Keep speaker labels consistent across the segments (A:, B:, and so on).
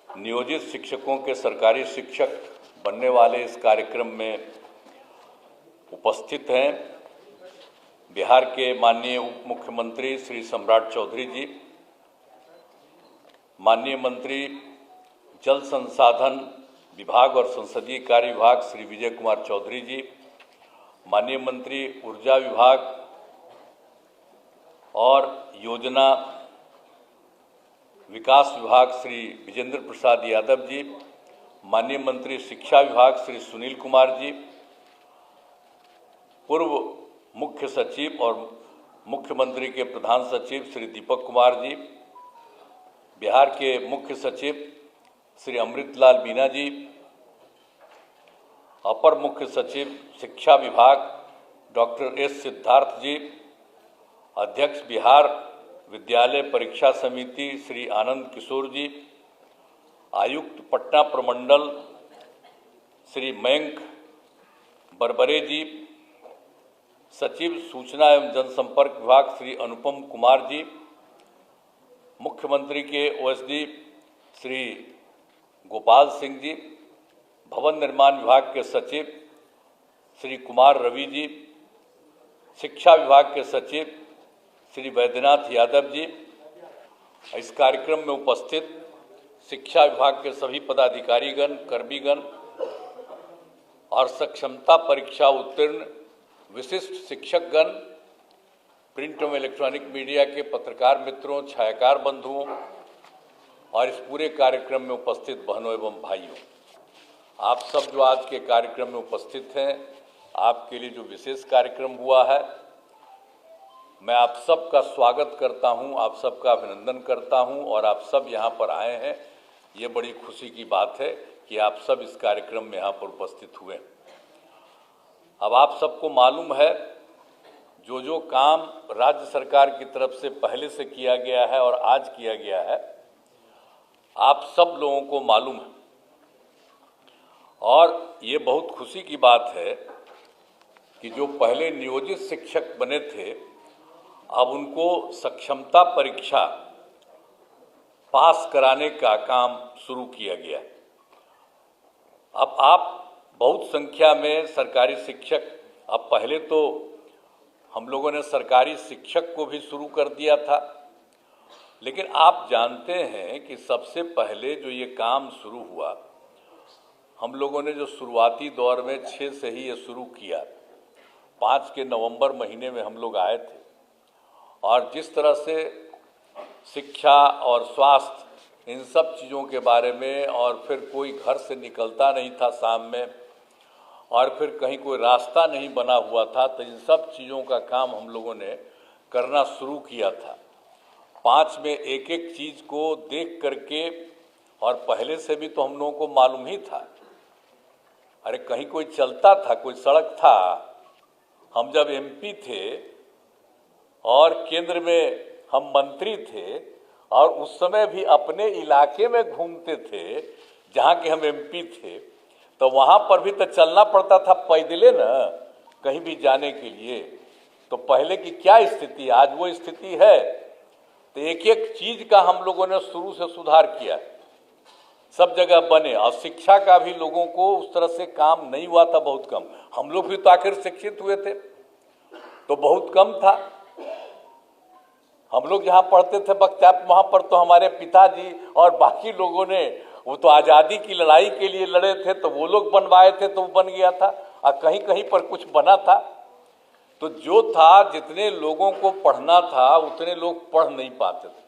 A: नियोजित शिक्षकों के सरकारी शिक्षक बनने वाले इस कार्यक्रम में उपस्थित हैं बिहार के माननीय उप मुख्यमंत्री श्री सम्राट चौधरी जी, माननीय मंत्री जल संसाधन विभाग और संसदीय कार्य विभाग श्री विजय कुमार चौधरी जी, माननीय मंत्री ऊर्जा विभाग और योजना विकास विभाग श्री विजेंद्र प्रसाद यादव जी, माननीय मंत्री शिक्षा विभाग श्री सुनील कुमार जी, पूर्व मुख्य सचिव और मुख्यमंत्री के प्रधान सचिव श्री दीपक कुमार जी, बिहार के मुख्य सचिव श्री अमृतलाल मीना जी, अपर मुख्य सचिव शिक्षा विभाग डॉक्टर एस सिद्धार्थ जी, अध्यक्ष बिहार विद्यालय परीक्षा समिति श्री आनंद किशोर जी, आयुक्त पटना प्रमंडल श्री मयंक बरबरे जी, सचिव सूचना एवं जनसंपर्क विभाग श्री अनुपम कुमार जी, मुख्यमंत्री के ओएसडी श्री गोपाल सिंह जी, भवन निर्माण विभाग के सचिव श्री कुमार रवि जी, शिक्षा विभाग के सचिव श्री वैद्यनाथ यादव जी, इस कार्यक्रम में उपस्थित शिक्षा विभाग के सभी पदाधिकारीगण, कर्मीगण और सक्षमता परीक्षा उत्तीर्ण विशिष्ट शिक्षकगण, प्रिंट एवं इलेक्ट्रॉनिक मीडिया के पत्रकार मित्रों, छायाकार बंधुओं और इस पूरे कार्यक्रम में उपस्थित बहनों एवं भाइयों, आप सब जो आज के कार्यक्रम में उपस्थित हैं, आपके लिए जो विशेष कार्यक्रम हुआ है, मैं आप सब का स्वागत करता हूं, आप सब का अभिनंदन करता हूं और आप सब यहां पर आए हैं। ये बड़ी खुशी की बात है कि आप सब इस कार्यक्रम में यहां पर उपस्थित हुए। अब आप सबको मालूम है जो काम राज्य सरकार की तरफ से पहले से किया गया है और आज किया गया है, आप सब लोगों को मालूम है और ये बहुत खुशी की बात है कि जो पहले नियोजित शिक्षक बने थे, अब उनको सक्षमता परीक्षा पास कराने का काम शुरू किया गया। अब आप बहुत संख्या में सरकारी शिक्षक, अब पहले तो हम लोगों ने सरकारी शिक्षक को भी शुरू कर दिया था, लेकिन आप जानते हैं कि सबसे पहले जो ये काम शुरू हुआ, हम लोगों ने जो शुरुआती दौर में 6 से ही ये शुरू किया। 5 के नवंबर महीने में हम लोग आए थे और जिस तरह से शिक्षा और स्वास्थ्य इन सब चीज़ों के बारे में, और फिर कोई घर से निकलता नहीं था शाम में, और फिर कहीं कोई रास्ता नहीं बना हुआ था, तो इन सब चीज़ों का काम हम लोगों ने करना शुरू किया था। 5 में एक एक चीज़ को देख करके, और पहले से भी तो हम लोगों को मालूम ही था, अरे कहीं कोई चलता था, कोई सड़क था। हम जब एमपी थे और केंद्र में हम मंत्री थे और उस समय भी अपने इलाके में घूमते थे जहाँ के हम एमपी थे, तो वहाँ पर भी तो चलना पड़ता था पैदले न, कहीं भी जाने के लिए। तो पहले की क्या स्थिति, आज वो स्थिति है। तो एक एक चीज़ का हम लोगों ने शुरू से सुधार किया, सब जगह बने। और शिक्षा का भी लोगों को उस तरह से काम नहीं हुआ था, बहुत कम। हम लोग भी तो आखिर शिक्षित हुए थे, तो बहुत कम था। हम लोग जहाँ पढ़ते थे बख्तियार, वहाँ पर तो हमारे पिताजी और बाकी लोगों ने, वो तो आज़ादी की लड़ाई के लिए लड़े थे, तो वो लोग बनवाए थे, तो वो बन गया था। और कहीं कहीं पर कुछ बना था। तो जो था, जितने लोगों को पढ़ना था उतने लोग पढ़ नहीं पाते थे,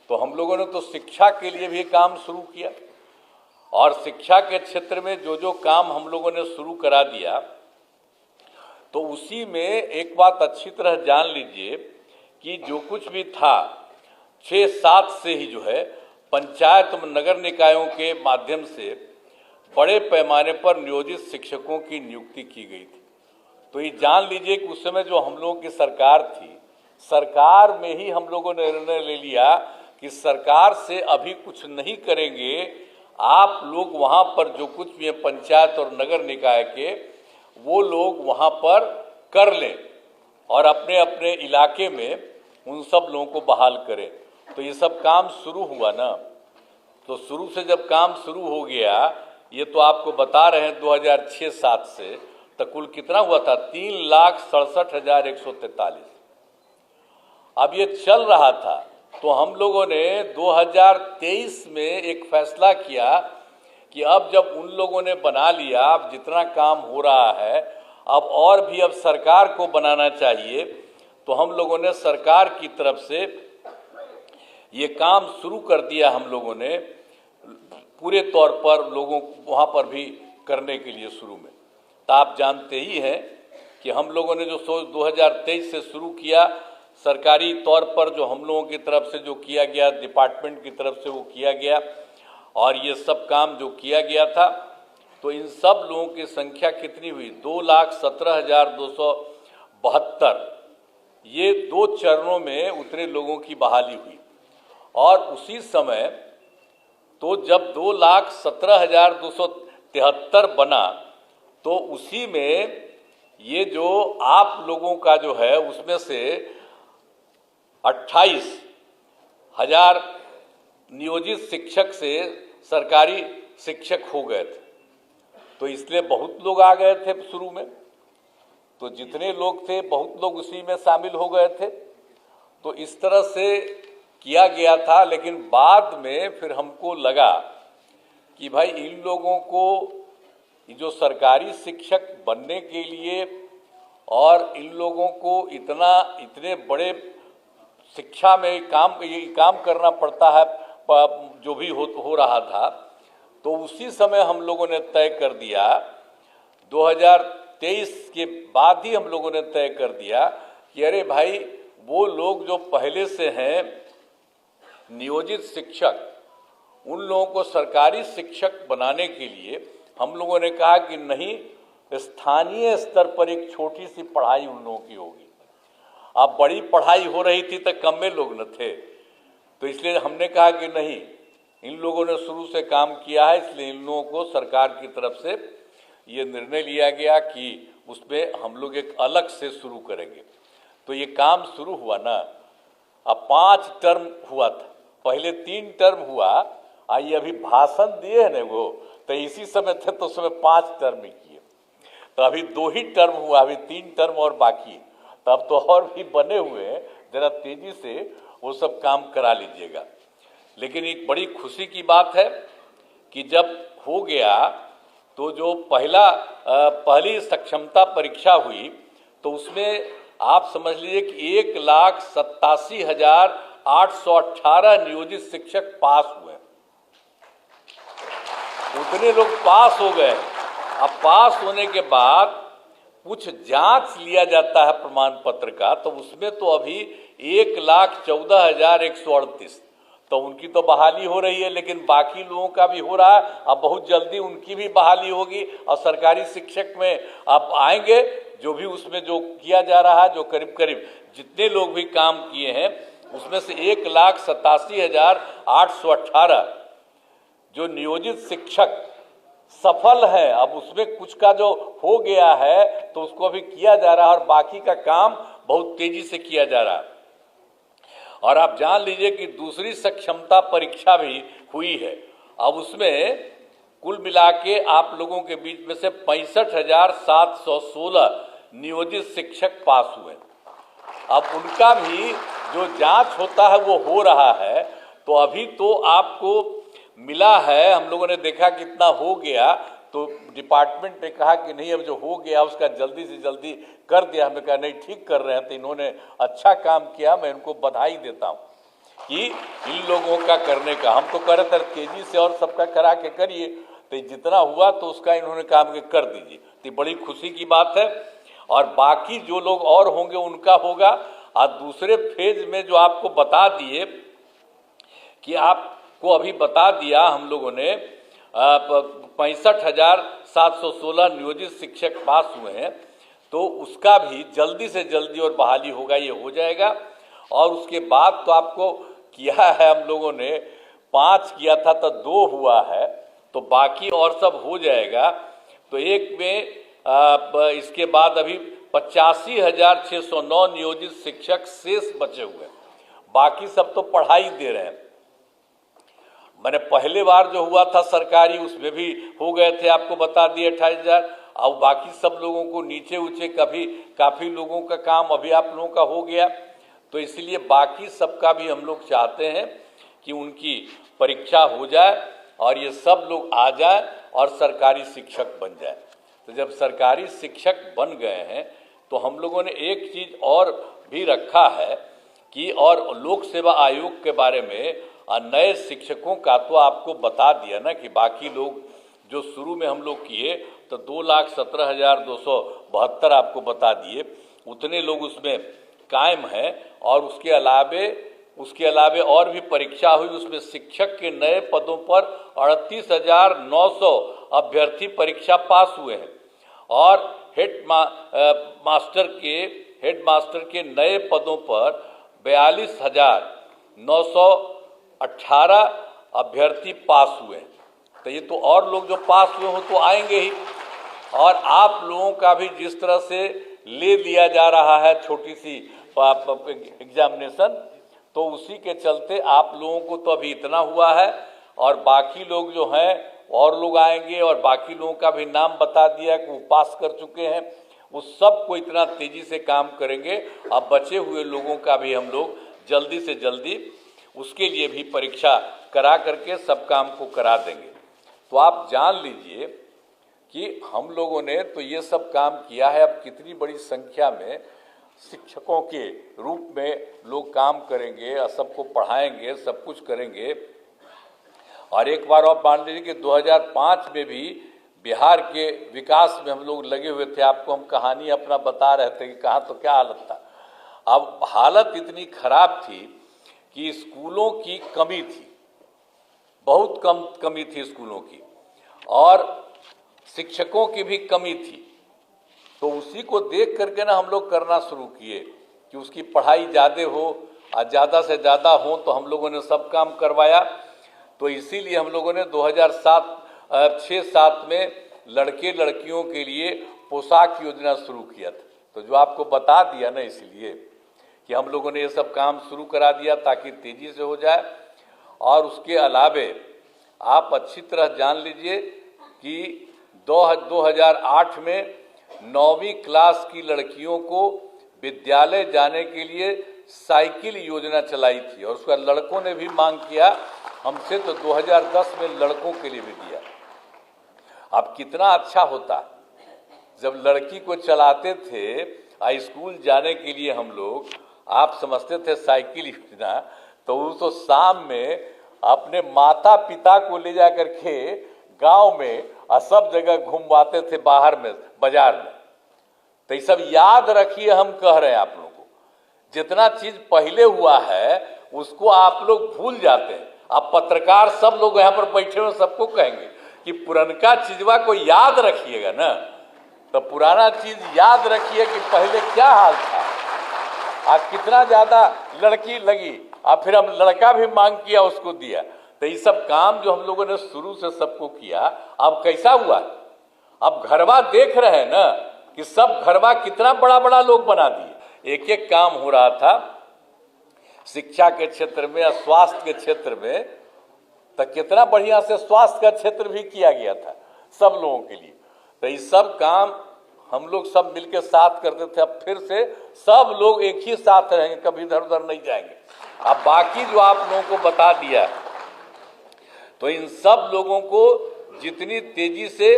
A: तो हम लोगों ने तो शिक्षा के लिए भी काम शुरू किया। और शिक्षा के क्षेत्र में जो काम हम लोगों ने शुरू करा दिया, तो उसी में एक बात अच्छी तरह जान लीजिए कि जो कुछ भी था 6-7 से ही जो है पंचायत व नगर निकायों के माध्यम से बड़े पैमाने पर नियोजित शिक्षकों की नियुक्ति की गई थी। तो ये जान लीजिए कि उस समय जो हम लोगों की सरकार थी, सरकार में ही हम लोगों ने निर्णय ले लिया कि सरकार से अभी कुछ नहीं करेंगे, आप लोग वहाँ पर जो कुछ भी है पंचायत और नगर निकाय के, वो लोग वहाँ पर कर लें और अपने अपने इलाके में उन सब लोगों को बहाल करें। तो ये सब काम शुरू हुआ ना, तो शुरू से जब काम शुरू हो गया, ये तो आपको बता रहे हैं 2006-07 से, तो कुल कितना हुआ था? 3,67,143। अब ये चल रहा था, तो हम लोगों ने 2023 में एक फैसला किया कि अब जब उन लोगों ने बना लिया, अब जितना काम हो रहा है अब और भी अब सरकार को बनाना चाहिए, तो हम लोगों ने सरकार की तरफ से ये काम शुरू कर दिया। हम लोगों ने पूरे तौर पर लोगों वहाँ पर भी करने के लिए शुरू में, तो आप जानते ही हैं कि हम लोगों ने जो 2023 से शुरू किया, सरकारी तौर पर जो हम लोगों की तरफ से जो किया गया, डिपार्टमेंट की तरफ से वो किया गया, और ये सब काम जो किया गया था, तो इन सब लोगों की संख्या कितनी हुई? 2,17,272। ये 2 चरणों में उतने लोगों की बहाली हुई। और उसी समय तो जब 2,17,273 बना, तो उसी में ये जो आप लोगों का जो है, उसमें से 28,000 नियोजित शिक्षक से सरकारी शिक्षक हो गए थे। तो इसलिए बहुत लोग आ गए थे शुरू में, तो जितने लोग थे बहुत लोग उसी में शामिल हो गए थे। तो इस तरह से किया गया था। लेकिन बाद में फिर हमको लगा कि भाई इन लोगों को जो सरकारी शिक्षक बनने के लिए और इन लोगों को इतने बड़े शिक्षा में ये काम करना पड़ता है, जो भी हो रहा था, तो उसी समय हम लोगों ने तय कर दिया, 2023 के बाद ही हम लोगों ने तय कर दिया कि अरे भाई वो लोग जो पहले से हैं नियोजित शिक्षक, उन लोगों को सरकारी शिक्षक बनाने के लिए हम लोगों ने कहा कि नहीं, स्थानीय स्तर पर एक छोटी सी पढ़ाई उन लोगों की होगी। अब बड़ी पढ़ाई हो रही थी तो कम में लोग न थे, तो इसलिए हमने कहा कि नहीं, इन लोगों ने शुरू से काम किया है, इसलिए इन लोगों को सरकार की तरफ से ये निर्णय लिया गया कि उसमें हम लोग एक अलग से शुरू करेंगे। तो ये काम शुरू हुआ ना, अब 5 टर्म हुआ था, पहले 3 टर्म हुआ, ये अभी भाषण दिए हैं ना वो, तो इसी समय थे तो उसमें 5 टर्म ही किए, तो अभी 2 ही टर्म हुआ, अभी 3 टर्म और बाकी, तब तो और भी बने हुए हैं, जरा तेजी से वो सब काम करा लीजिएगा। लेकिन एक बड़ी खुशी की बात है कि जब हो गया तो जो पहली सक्षमता परीक्षा हुई, तो उसमें आप समझ लीजिए कि 1,87,818 नियोजित शिक्षक पास हुए। उतने लोग पास हो गए। अब पास होने के बाद कुछ जांच लिया जाता है प्रमाण पत्र का, तो उसमें तो अभी 1,14,138, तो उनकी तो बहाली हो रही है, लेकिन बाकी लोगों का भी हो रहा है। अब बहुत जल्दी उनकी भी बहाली होगी और सरकारी शिक्षक में आप आएंगे, जो भी उसमें जो किया जा रहा है, जो करीब करीब जितने लोग भी काम किए हैं, उसमें से 1,87,818 जो नियोजित शिक्षक सफल है। अब उसमें कुछ का जो हो गया है तो उसको अभी किया जा रहा है, और बाकी का काम बहुत तेजी से किया जा रहा है। और आप जान लीजिए कि दूसरी सक्षमता परीक्षा भी हुई है। अब उसमें कुल मिला के आप लोगों के बीच में से 65,716 नियोजित शिक्षक पास हुए। अब उनका भी जो जांच होता है वो हो रहा है। तो अभी तो आपको मिला है, हम लोगों ने देखा कितना हो गया, तो डिपार्टमेंट ने कहा कि नहीं, अब जो हो गया उसका जल्दी से जल्दी कर दिया। हमने कहा नहीं, ठीक कर रहे हैं, तो इन्होंने अच्छा काम किया, मैं इनको बधाई देता हूँ कि इन लोगों का करने का। हम तो कर रहे थे तेजी से और सबका करा के करिए, तो जितना हुआ तो उसका इन्होंने काम के कर दीजिए, तो बड़ी खुशी की बात है। और बाकी जो लोग और होंगे उनका होगा। और दूसरे फेज में जो आपको बता दिए कि आपको अभी बता दिया हम लोगों ने 65,716 नियोजित शिक्षक पास हुए हैं, तो उसका भी जल्दी से जल्दी और बहाली होगा, ये हो जाएगा। और उसके बाद तो आपको किया है हम लोगों ने 5 किया था तो 2 हुआ है, तो बाकी और सब हो जाएगा। तो एक में इसके बाद अभी 85,609 नियोजित शिक्षक शेष बचे हुए हैं, बाकी सब तो पढ़ाई दे रहे हैं। मैंने पहले बार जो हुआ था सरकारी, उसमें भी हो गए थे, आपको बता दिए 28,000। और बाकी सब लोगों को नीचे ऊंचे काफ़ी लोगों का काम अभी आप लोगों का हो गया। तो इसलिए बाकी सबका भी हम लोग चाहते हैं कि उनकी परीक्षा हो जाए और ये सब लोग आ जाए और सरकारी शिक्षक बन जाए। तो जब सरकारी शिक्षक बन गए हैं तो हम लोगों ने एक चीज़ और भी रखा है कि और लोक सेवा आयोग के बारे में नए शिक्षकों का तो आपको बता दिया ना कि बाकी लोग जो शुरू में हम लोग किए तो 2,17,272 आपको बता दिए, उतने लोग उसमें कायम हैं। और उसके अलावे और भी परीक्षा हुई, उसमें शिक्षक के नए पदों पर 38,900 अभ्यर्थी परीक्षा पास हुए हैं और हेड मास्टर के नए पदों पर 42,918 अभ्यर्थी पास हुए हैं। तो ये तो और लोग जो पास हुए हो तो आएंगे ही। और आप लोगों का भी जिस तरह से ले लिया जा रहा है छोटी सी एग्जामिनेशन, तो उसी के चलते आप लोगों को तो अभी इतना हुआ है और बाकी लोग जो हैं और लोग आएंगे और बाकी लोगों का भी नाम बता दिया कि वो पास कर चुके हैं। उस सब को इतना तेज़ी से काम करेंगे। अब बचे हुए लोगों का भी हम लोग जल्दी से जल्दी उसके लिए भी परीक्षा करा करके सब काम को करा देंगे। तो आप जान लीजिए कि हम लोगों ने तो ये सब काम किया है। अब कितनी बड़ी संख्या में शिक्षकों के रूप में लोग काम करेंगे और सबको पढ़ाएंगे, सब कुछ करेंगे। और एक बार आप मान लीजिए कि 2005 में भी बिहार के विकास में हम लोग लगे हुए थे। आपको हम कहानी अपना बता रहे थे कि कहाँ तो क्या हालत था। अब हालत इतनी खराब थी कि स्कूलों की कमी थी, बहुत कमी थी स्कूलों की, और शिक्षकों की भी कमी थी। तो उसी को देख करके ना हम लोग करना शुरू किए कि उसकी पढ़ाई ज़्यादा हो और ज़्यादा से ज़्यादा हो, तो हम लोगों ने सब काम करवाया। तो इसीलिए हम लोगों ने 2006-07 में लड़के लड़कियों के लिए पोशाक योजना शुरू किया था। तो जो आपको बता दिया ना, इसलिए कि हम लोगों ने ये सब काम शुरू करा दिया ताकि तेज़ी से हो जाए। और उसके अलावे आप अच्छी तरह जान लीजिए कि 2008 में 9वीं क्लास की लड़कियों को विद्यालय जाने के लिए साइकिल योजना चलाई थी और उसका लड़कों ने भी मांग किया हमसे, तो 2010 में लड़कों के लिए भी दिया। अब कितना अच्छा होता जब लड़की को चलाते थे स्कूल जाने के लिए हम लोग, आप समझते थे साइकिल योजना, तो वो तो शाम में अपने माता पिता को ले जा करके गांव में और सब जगह घुमवाते थे बाहर में, बाजार में। तो ये सब याद रखिए, हम कह रहे हैं आप लोगों को, जितना चीज पहले हुआ है उसको आप लोग भूल जाते हैं। आप पत्रकार सब लोग यहाँ पर बैठे हुए सबको कहेंगे कि पुरनका चीजवा को याद रखिएगा ना, तो पुराना चीज याद रखिए कि पहले क्या हाल था, आज कितना ज्यादा लड़की लगी और फिर हम लड़का भी मांग किया, उसको दिया। तो ये सब काम जो हम लोगों ने शुरू से सबको किया, अब कैसा हुआ, अब घरवा देख रहे हैं ना कि सब घरवा कितना बड़ा बड़ा लोग बना दिए। एक एक काम हो रहा था शिक्षा के क्षेत्र में, स्वास्थ्य के क्षेत्र में, तो कितना बढ़िया से स्वास्थ्य का क्षेत्र भी किया गया था सब लोगों के लिए। तो ये सब काम हम लोग सब मिलके साथ करते थे। अब फिर से सब लोग एक ही साथ रहेंगे, कभी इधर उधर नहीं जाएंगे। अब बाकी जो आप लोगों को बता दिया, तो इन सब लोगों को जितनी तेजी से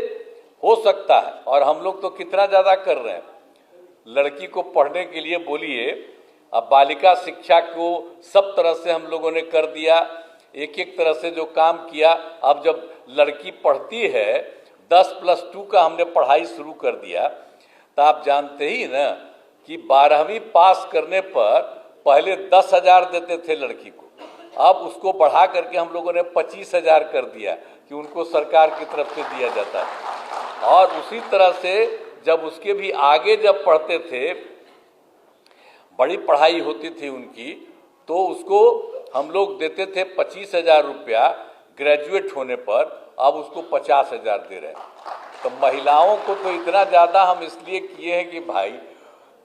A: हो सकता है, और हम लोग तो कितना ज़्यादा कर रहे हैं, लड़की को पढ़ने के लिए बोलिए, अब बालिका शिक्षा को सब तरह से हम लोगों ने कर दिया, एक एक तरह से जो काम किया। अब जब लड़की पढ़ती है 10+2 का हमने पढ़ाई शुरू कर दिया, तो आप जानते ही ना कि 12वीं पास करने पर पहले 10,000 देते थे लड़की को, अब उसको बढ़ा करके हम लोगों ने 25,000 कर दिया कि उनको सरकार की तरफ से दिया जाता है। और उसी तरह से जब उसके भी आगे जब पढ़ते थे, बड़ी पढ़ाई होती थी उनकी, तो उसको हम लोग देते थे 25,000 रुपया ग्रेजुएट होने पर, अब उसको 50,000 दे रहे हैं। तो महिलाओं को तो इतना ज़्यादा हम इसलिए किए हैं कि भाई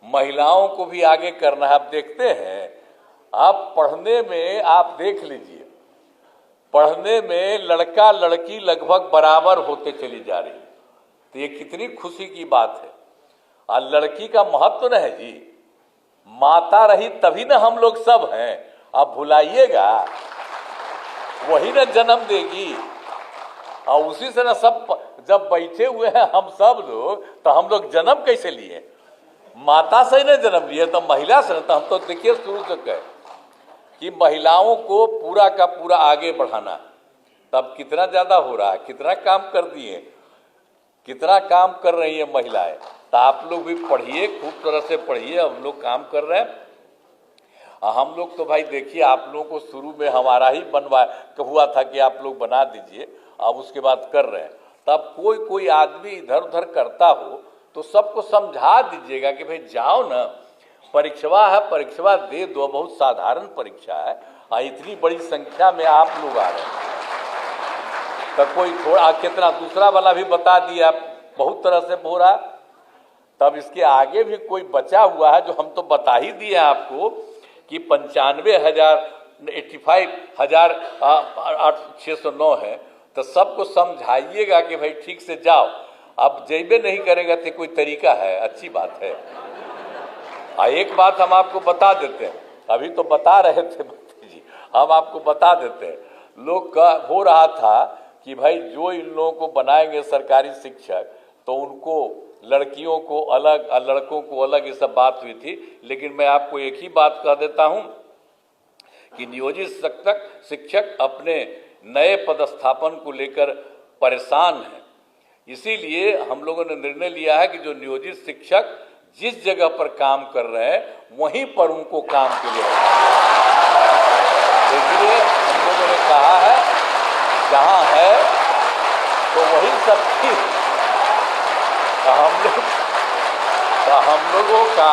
A: महिलाओं को भी आगे करना है। आप देखते हैं, आप पढ़ने में आप देख लीजिए, पढ़ने में लड़का लड़की लगभग बराबर होते चली जा रही है, तो ये कितनी खुशी की बात है। और लड़की का महत्व न है जी, माता रही तभी ना हम लोग सब हैं। आप भुलाइएगा, वही ना जन्म देगी, और उसी से ना सब जब बैठे हुए हैं हम सब लोग, तो हम लोग जन्म कैसे लिए? माता से ही ना जन्म लिए, तो महिला से। तो हम तो देखिए शुरू से कहे कि महिलाओं को पूरा का पूरा आगे बढ़ाना, तब कितना ज्यादा हो रहा है, कितना काम कर दिए, कितना काम कर रही है महिलाएं। तो आप लोग भी पढ़िए, खूब तरह से पढ़िए, हम लोग काम कर रहे हैं। हम लोग तो भाई देखिए, आप लोगों को शुरू में हमारा ही बनवा हुआ था कि आप लोग बना दीजिए, अब उसके बाद कर रहे हैं। तब कोई आदमी इधर उधर करता हो तो सबको समझा दीजिएगा कि भाई जाओ ना, परीक्षा है, परीक्षा दे दो, बहुत साधारण परीक्षा है, और इतनी बड़ी संख्या में आप लोग आ रहे हैं। तो कोई थोड़ा कितना दूसरा वाला भी बता दिया, बहुत तरह से हो रहा। तब इसके आगे भी कोई बचा हुआ है जो हम तो बता ही दिए आपको कि 95,609 है। तो सबको समझाइएगा कि भाई ठीक से जाओ। अब जेबे नहीं करेगा तो कोई तरीका है? अच्छी बात है। एक बात हम आपको बता देते हैं, अभी तो बता रहे थे जी, हम आपको बता देते हैं। लोग का हो रहा था कि भाई जो इन लोगों को बनाएंगे सरकारी शिक्षक, तो उनको लड़कियों को अलग और लड़कों को अलग, ये सब बात हुई थी। लेकिन मैं आपको एक ही बात कह देता हूं कि नियोजित शिक्षक अपने नए पदस्थापन को लेकर परेशान हैं। इसीलिए हम लोगों ने निर्णय लिया है कि जो नियोजित शिक्षक जिस जगह पर काम कर रहे हैं वहीं पर उनको काम के लिए रखा। इसलिए हम लोगों ने कहा है जहां है तो वही सब ठीक। तो हम लोगों का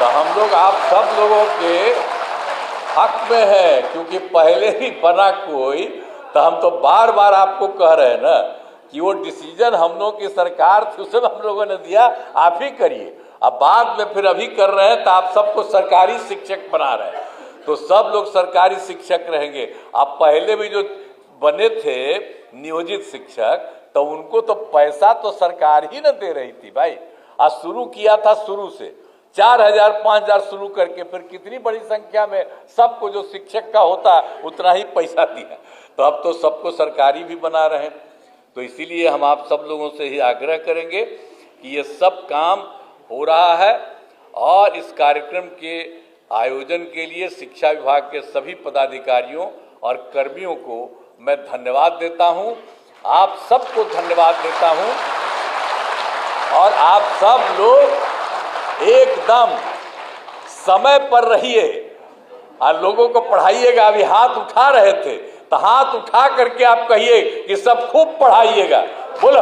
A: हम लोग आप सब लोगों के हक में है, क्योंकि पहले ही बना कोई। तो हम तो बार बार आपको कह रहे हैं ना कि वो डिसीजन हम लोग की सरकार थी, उसे हम लोगों ने दिया, आप ही करिए। अब बाद में फिर अभी कर रहे हैं तो आप सबको सरकारी शिक्षक बना रहे हैं, तो सब लोग सरकारी शिक्षक रहेंगे। आप पहले भी जो बने थे नियोजित शिक्षक, तो उनको तो पैसा तो सरकार ही न दे रही थी भाई। आज शुरू किया था, शुरू से 4,000 5,000 शुरू करके फिर कितनी बड़ी संख्या में सबको जो शिक्षक का होता उतना ही पैसा दिया। तो अब तो सबको सरकारी भी बना रहे हैं। तो इसीलिए हम आप सब लोगों से ही आग्रह करेंगे कि ये सब काम हो रहा है। और इस कार्यक्रम के आयोजन के लिए शिक्षा विभाग के सभी पदाधिकारियों और कर्मियों को मैं धन्यवाद देता हूं, आप सबको धन्यवाद देता हूं। और आप सब लोग एकदम समय पर रहिए और लोगों को पढ़ाइएगा। अभी हाथ उठा रहे थे, तो हाथ उठा करके आप कहिए कि सब खूब पढ़ाइएगा, बोलो।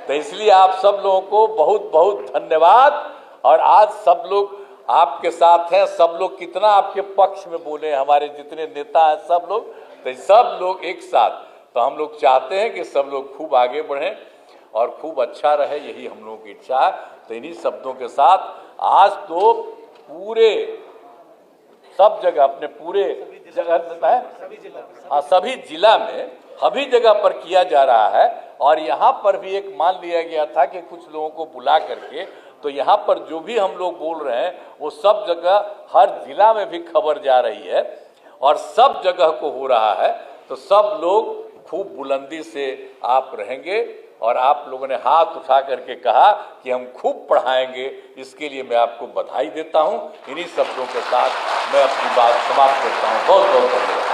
A: तो इसलिए आप सब लोगों को बहुत बहुत धन्यवाद। और आज सब लोग आपके साथ हैं, सब लोग कितना आपके पक्ष में बोले, हमारे जितने नेता हैं सब लोग, तो सब लोग एक साथ। तो हम लोग चाहते हैं कि सब लोग खूब आगे बढ़ें और खूब अच्छा रहे, यही हम लोगों की इच्छा है। तो इन्हीं शब्दों के साथ आज तो पूरे सब जगह, अपने पूरे जगह है, सभी जिला में सभी जगह पर किया जा रहा है। और यहाँ पर भी एक मान लिया गया था कि कुछ लोगों को बुला करके, तो यहाँ पर जो भी हम लोग बोल रहे हैं वो सब जगह हर जिला में भी खबर जा रही है और सब जगह को हो रहा है। तो सब लोग खूब बुलंदी से आप रहेंगे। और आप लोगों ने हाथ उठा करके कहा कि हम खूब पढ़ाएंगे, इसके लिए मैं आपको बधाई देता हूं। इन्हीं शब्दों के साथ मैं अपनी बात समाप्त करता हूं। बहुत बहुत धन्यवाद।